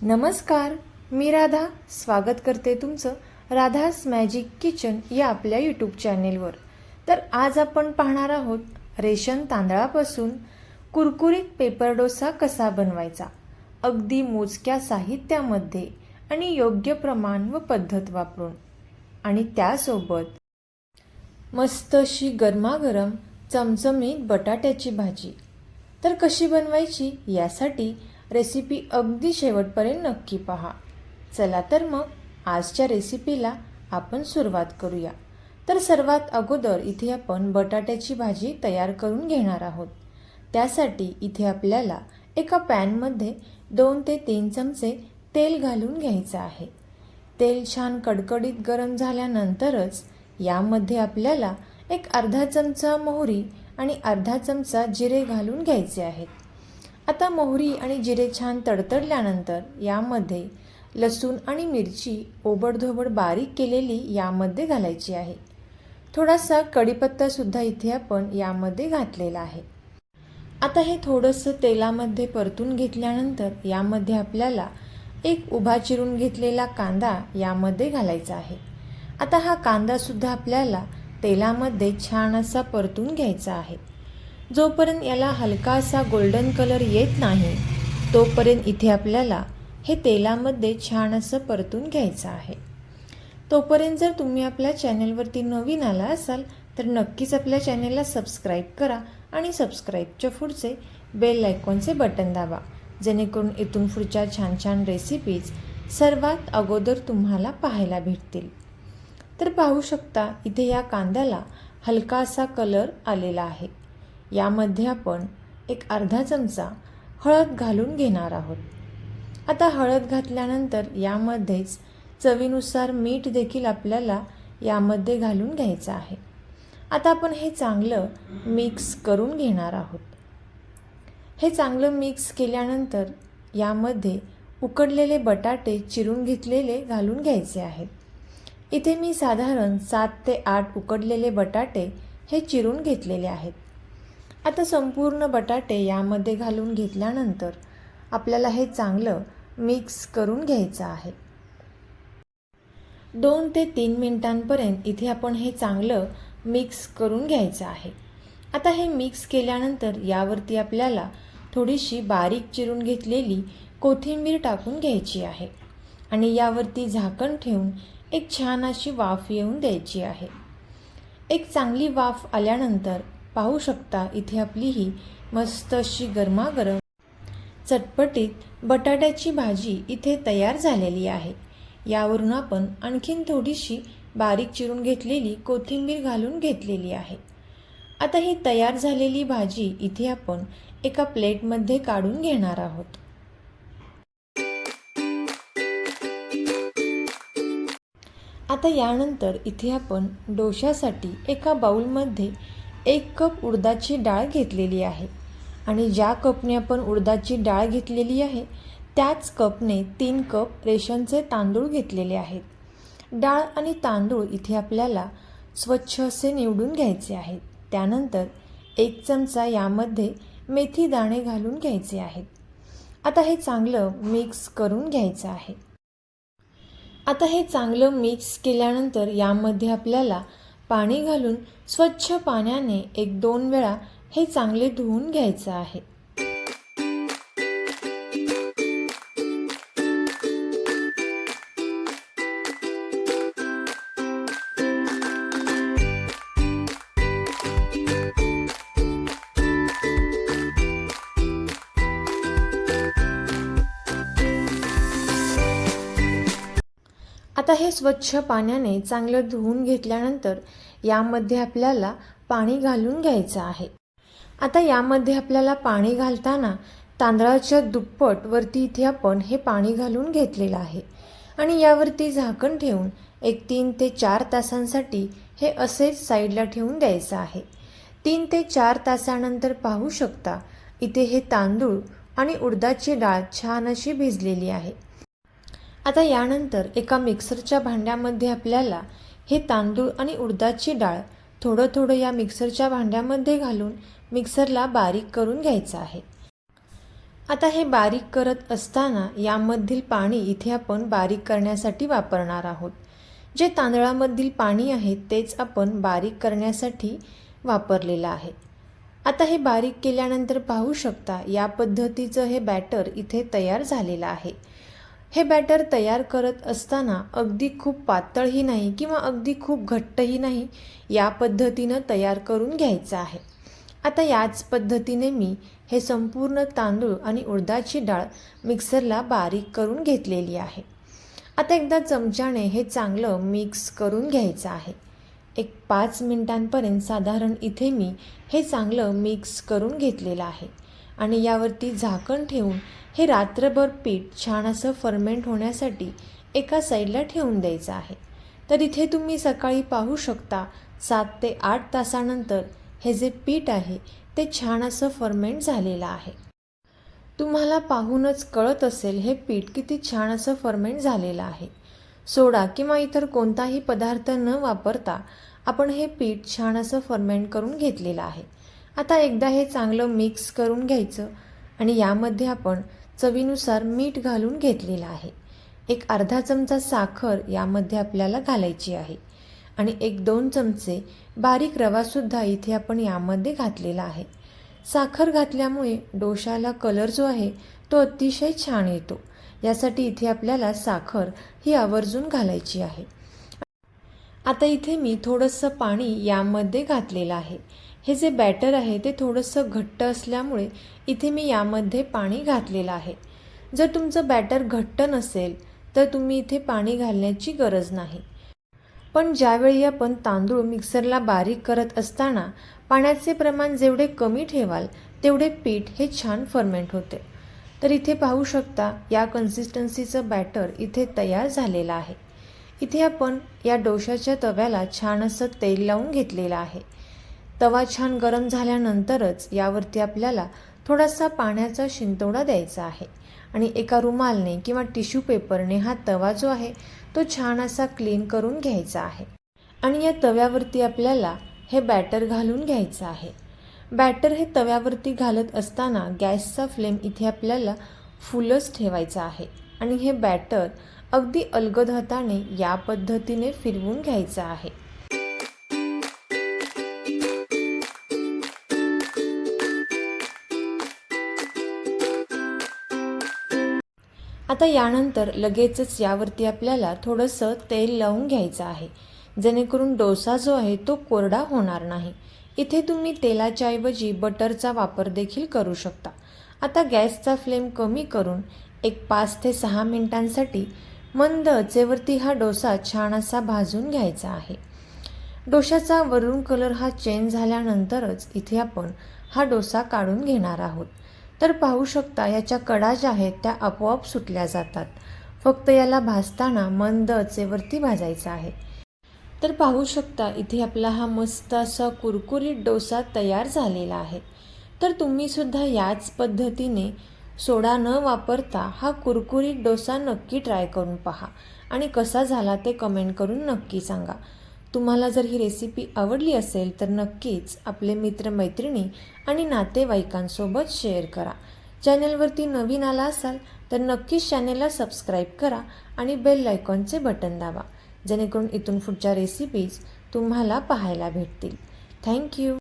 नमस्कार, मी राधा स्वागत करते तुमचं राधास मॅजिक किचन या आपल्या यूट्यूब चॅनेलवर। तर आज आपण पाहणार आहोत रेशन तांदळापासून कुरकुरीत पेपर डोसा कसा बनवायचा, अगदी मोजक्या साहित्यामध्ये आणि योग्य प्रमाण व पद्धत वापरून, आणि त्यासोबत मस्त अशी गरमागरम चमचमीत बटाट्याची भाजी। तर कशी बनवायची यासाठी रेसिपी अगदी शेवटपर्यंत नक्की पहा। चला तर मग आजच्या रेसिपीला आपण सुरुवात करूया। तर सर्वात अगोदर इथे आपण बटाट्याची भाजी तयार करून घेणार आहोत। त्यासाठी इथे आपल्याला एका पॅनमध्ये 2 ते 3 चमचे तेल घालून घ्यायचं आहे। तेल छान कडकडीत गरम झाल्यानंतरच यामध्ये आपल्याला एक अर्धा चमचा मोहरी आणि अर्धा चमचा जिरे घालून घ्यायचे आहेत। आता मोहरी आणि जिरे छान तडतडल्यानंतर यामध्ये लसूण आणि मिरची ओबडधोबड बारीक केलेली यामध्ये घालायची आहे। थोडासा कढीपत्ता सुद्धा इथे आपण यामध्ये घातलेला आहे। आता हे थोडंसं तेलामध्ये परतून घेतल्यानंतर यामध्ये आपल्याला एक उभा चिरून घेतलेला कांदा यामध्ये घालायचा आहे। आता हा कांदा सुद्धा आपल्याला तेलामध्ये छान असा परतून घ्यायचा आहे। जोपर्यंत याला हलका असा गोल्डन कलर येत नाही तोपर्यंत इथे आपल्याला हे तेलामध्ये छान असं परतून घ्यायचं आहे। तोपर्यंत जर तुम्ही आपल्या चॅनलवरती नवीन आला असाल तर नक्कीच आपल्या चॅनलला सबस्क्राईब करा आणि सबस्क्राईबच्या पुढचे बेल आयकॉनचे बटन दाबा, जेणेकरून इथून पुढच्या छान छान रेसिपीज सर्वात अगोदर तुम्हाला पाहायला भेटतील। तर पाहू शकता इथे या कांद्याला हलका असा कलर आलेला आहे। यामध्ये आपण एक अर्धा चमचा हळद घालून घेणार आहोत। आता हळद घातल्यानंतर यामध्येच चवीनुसार मीठ देखील आपल्याला यामध्ये घालून घ्यायचं आहे। आता आपण हे चांगलं मिक्स करून घेणार आहोत। हे चांगलं मिक्स केल्यानंतर यामध्ये उकडलेले बटाटे चिरून घेतलेले घालून घ्यायचे आहेत। इथे मी साधारण 7 ते 8 उकडलेले बटाटे हे चिरून घेतलेले आहेत। आता संपूर्ण बटाटे यामध्ये घालून घेतल्यानंतर आपल्याला हे चांगलं मिक्स करून घ्यायचं आहे। 2 ते 3 मिनिटांपर्यंत इथे आपण हे चांगलं मिक्स करून घ्यायचं आहे। आता हे मिक्स केल्यानंतर यावरती आपल्याला थोडीशी बारीक चिरून घेतलेली कोथिंबीर टाकून घ्यायची आहे आणि यावरती झाकण ठेवून एक छान अशी वाफ येऊन द्यायची आहे। एक चांगली वाफ आल्यानंतर पाहू शकता इथे आपली ही मस्त अशी गरमागरम चटपटीत बटाट्याची भाजी इथे तयार झालेली आहे। यावरून आपण आणखीन थोडीशी बारीक चिरून घेतलेली कोथिंबीर घालून घेतलेली आहे। आता ही तयार झालेली भाजी इथे आपण एका प्लेटमध्ये काढून घेणार आहोत। आता यानंतर इथे आपण डोशासाठी एका बाउलमध्ये 1 कप उडदाची डाळ घेतलेली आहे आणि ज्या कपने आपण उडदाची डाळ घेतलेली आहे त्याच कपने 3 कप रेशनचे तांदूळ घेतलेले आहेत। डाळ आणि तांदूळ इथे आपल्याला स्वच्छ असे निवडून घ्यायचे आहेत। त्यानंतर 1 चमचा यामध्ये मेथी दाणे घालून घ्यायचे आहेत। आता हे चांगलं मिक्स करून घ्यायचं आहे। आता हे चांगलं मिक्स केल्यानंतर यामध्ये आपल्याला पाणी घालून स्वच्छ पाण्याने 1-2 वेळा हे चांगले धुवून घ्यायचं आहे। आता हे स्वच्छ पाण्याने चांगलं धुवून घेतल्यानंतर यामध्ये आपल्याला पाणी घालून घ्यायचं आहे। आता यामध्ये आपल्याला पाणी घालताना तांदळाच्या दुप्पट वरती इथे आपण हे पाणी घालून घेतलेलं आहे आणि यावरती झाकण ठेवून एक 3 ते 4 तासांसाठी हे असेच साईडला ठेवून द्यायचं आहे। 3 ते 4 तासानंतर पाहू शकता इथे हे तांदूळ आणि उडदाची डाळ छान अशी भिजलेली आहे। आता यानंतर एका मिक्सरच्या भांड्यामध्ये आपल्याला हे तांदूळ आणि उडदाची डाळ थोडं थोडं या मिक्सरच्या भांड्यामध्ये घालून मिक्सरला बारीक करून घ्यायचं आहे। आता हे बारीक करत असताना यामधील पाणी इथे आपण बारीक करण्यासाठी वापरणार आहोत. जे तांदळामधील पाणी आहे तेच आपण बारीक करण्यासाठी वापरलेलं आहे. आता हे बारीक केल्यानंतर पाहू शकता या पद्धतीचं हे बॅटर इथे तयार झालेलं आहे. हे बॅटर तयार करत असताना अगदी खूप पातळही नाही किंवा अगदी खूप घट्टही नाही, या पद्धतीनं तयार करून घ्यायचं आहे. आता याच पद्धतीने मी हे संपूर्ण तांदूळ आणि उडदाची डाळ मिक्सरला बारीक करून घेतलेली आहे. आता एकदा चमच्याने हे चांगलं मिक्स करून घ्यायचं आहे. एक 5 मिनिटांपर्यंत साधारण इथे मी हे चांगलं मिक्स करून घेतलेलं आहे आणि यावरती झाकण ठेवून हे रात्रभर पीठ छान असं फर्मेंट होण्यासाठी एका साईडला ठेवून द्यायचं आहे. तर इथे तुम्ही सकाळी पाहू शकता 7 ते 8 तासानंतर हे जे पीठ आहे ते छान असं फर्मेंट झालेलं आहे. तुम्हाला पाहूनच कळत असेल हे पीठ किती छान असं फर्मेंट झालेलं आहे. सोडा किंवा इतर कोणताही पदार्थ न वापरता आपण हे पीठ छान असं फर्मेंट करून घेतलेलं आहे. आता एकदा हे चांगलं मिक्स करून घ्यायचं आणि यामध्ये आपण चवीनुसार मीठ घालून घेतलेलं आहे. एक अर्धा चमचा साखर यामध्ये आपल्याला घालायची आहे आणि 1-2 चमचे बारीक रवासुद्धा इथे आपण यामध्ये घातलेला आहे. साखर घातल्यामुळे डोशाला कलर जो आहे तो अतिशय छान येतो. यासाठी इथे आपल्याला साखर ही आवर्जून घालायची आहे. आता इथे मी थोडंसं पाणी यामध्ये घातलेलं आहे. हे जे बॅटर आहे ते थोडंसं घट्ट असल्यामुळे इथे मी यामध्ये पाणी घातलेलं आहे. जर तुमचं बॅटर घट्ट नसेल तर तुम्ही इथे पाणी घालण्याची गरज नाही. पण ज्यावेळी आपण तांदूळ मिक्सरला बारीक करत असताना पाण्याचे प्रमाण जेवढे कमी ठेवाल तेवढे पीठ हे छान फर्मेंट होते. तर इथे पाहू शकता या कन्सिस्टन्सीचं बॅटर इथे तयार झालेलं आहे. इथे आपण या डोशाच्या तव्याला छान असं तेल लावून घेतलेलं आहे. तवा छान गरम झाल्यानंतरच यावरती आपल्याला थोडासा पाण्याचा शिंतोडा द्यायचा आहे आणि एका रुमालने किंवा टिश्यू पेपरने हा तवा जो आहे तो छान असा क्लीन करून घ्यायचा आहे आणि या तव्यावरती आपल्याला हे बॅटर घालून घ्यायचं आहे. बॅटर हे तव्यावरती घालत असताना गॅसचा फ्लेम इथे आपल्याला फुलच ठेवायचा आहे आणि हे बॅटर अगदी अलगद हाताने या पद्धतीने फिरवून घ्यायचं आहे. आता यानंतर लगेचच यावरती आपल्याला थोडंसं तेल लावून घ्यायचं आहे जेणेकरून डोसा जो आहे तो कोरडा होणार नाही. इथे तुम्ही तेलाच्या ऐवजी बटरचा वापर देखील करू शकता. आता गॅसचा फ्लेम कमी करून एक 5 ते 6 मिनिटांसाठी मंद आचेवरती हा डोसा छान असा भाजून घ्यायचा आहे. डोशाचा वरून कलर हा चेंज झाल्यानंतरच इथे आपण हा डोसा काढून घेणार आहोत. तर पाहू शकता याच्या कडा ज्या आहेत त्या आपोआप सुटल्या जातात. फक्त याला भाजताना मंद आचेवरती भाजायचा आहे. तर पाहू शकता इथे आपला हा मस्त असा कुरकुरीत डोसा तयार झालेला आहे. तर तुम्ही सुद्धा याच पद्धतीने सोडा न वापरता हा कुरकुरीत डोसा नक्की ट्राय करून पहा आणि कसा झाला ते कमेंट करून नक्की सांगा. तुम्हाला जर ही रेसिपी आवडली असेल तर नक्कीच आपले मित्रमैत्रिणी आणि नातेवाईकांसोबत शेअर करा. चॅनलवरती नवीन आला असाल तर नक्कीच चॅनलला सबस्क्राईब करा आणि बेल आयकॉनचे बटन दाबा जेणेकरून इथून पुढच्या रेसिपीज तुम्हाला पाहायला भेटतील. थँक्यू.